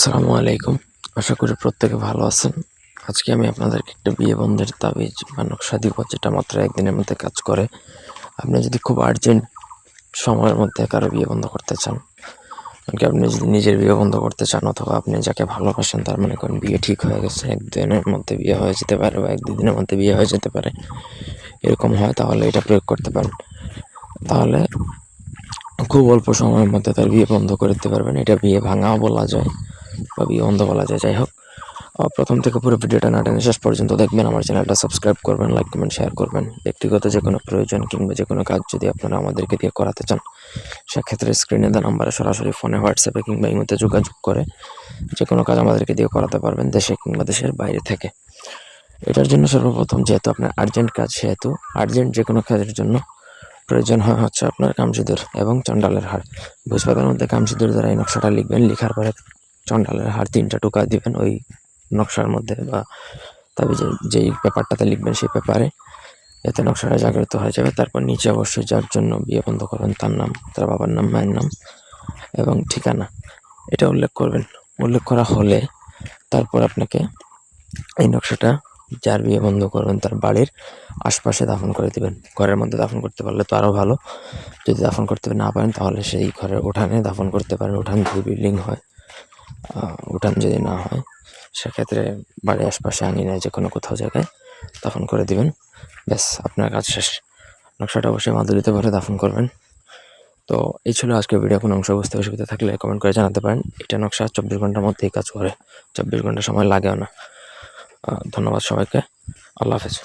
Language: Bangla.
আসসালামু আলাইকুম। আশা করি প্রত্যেকে ভালো আছেন। আজকে আমি আপনাদেরকে একটা বিয়ে বন্ধের তাবিজ বা নকশা দিব, যেটা মাত্র একদিনের মধ্যে কাজ করে। আপনি যদি খুব আর্জেন্ট সময়ের মধ্যে কারো বিয়ে বন্ধ করতে চান, এমনকি আপনি যদি নিজের বিয়ে বন্ধ করতে চান, অথবা আপনি যাকে ভালোবাসেন তার মনে করেন বিয়ে ঠিক হয়ে গেছে, একদিনের মধ্যে বিয়ে হয়ে যেতে পারে বা এক দুদিনের মধ্যে বিয়ে হয়ে যেতে পারে, এরকম হয়, তাহলে এটা প্রয়োগ করতে পারেন। তাহলে খুব অল্প সময়ের মধ্যে তার বিয়ে বন্ধ করে দিতে পারবেন। এটা বিয়ে ভাঙাও বলা যায় বা বিয়ে বন্ধ বলা যায়। যাই হোক, প্রথম থেকে পুরো ভিডিওটা না টেনে শেষ পর্যন্ত দেখবেন। আমার চ্যানেলটা সাবস্ক্রাইব করবেন, লাইক কমেন্ট শেয়ার করবেন। ব্যক্তিগত যে কোনো প্রয়োজন কিংবা যে কোনো কাজ যদি আপনারা আমাদেরকে দিয়ে করাতে চান, সেক্ষেত্রে স্ক্রিনে দেওয়া নাম্বারে সরাসরি ফোনে, হোয়াটসঅ্যাপে কিংবা ইমোতে যোগাযোগ করে যে কোনো কাজ আমাদেরকে দিয়ে করাতে পারবেন, দেশে কিংবা দেশের বাইরে থেকে। এটার জন্য সর্বপ্রথম, যেহেতু আপনার আর্জেন্ট কাজ, সেহেতু আর্জেন্ট যে কোনো কাজের জন্য প্রয়োজন হচ্ছে আপনার কামসিঁদুর এবং চণ্ডালের হার। ভোজপাতার মধ্যে কামসিঁদুর দ্বারা এই নকশাটা লিখবেন। লিখার পরে চণ্ডালের হার 3টা টোকা দিবেন ওই নকশার মধ্যে, বা তবে যেই পেপারটাতে লিখবেন সেই পেপারে, এতে নকশাটা জাগ্রত হয়ে যাবে। তারপর নিচে অবশ্যই যার জন্য বিয়ে বন্ধ করবেন তার নাম, তার বাবার নাম, মায়ের নাম এবং ঠিকানা, এটা উল্লেখ করবেন। উল্লেখ করা হলে তারপর আপনাকে এই নকশাটা যার বিয়ে বন্ধ করবেন তার বাড়ির আশপাশে দাফন করে দিবেন। ঘরের মধ্যে দাফন করতে পারলে তো আরও ভালো। যদি দাফন করতে না পারেন তাহলে সেই ঘরের উঠানে দাফন করতে পারেন। উঠান যদি বিল্ডিং হয়, উঠান যদি না হয়, সেক্ষেত্রে বাড়ির আশপাশে আঙিনায় যে কোনো কোথাও জায়গায় দাফন করে দিবেন। ব্যাস, আপনার কাজ শেষ। নকশাটা অবশ্যই মাদুরিতে ভরে দাফন করবেন। তো এই ছিল আজকের ভিডিও। কোনো অংশ বুঝতে অসুবিধা থাকলে কমেন্ট করে জানাতে পারেন। এটা নকশা 24 ঘন্টার মধ্যেই কাজ করে, 24 ঘন্টা সময় লাগেও না। ধন্যবাদ সবাইকে। আল্লাহ হাফেজ।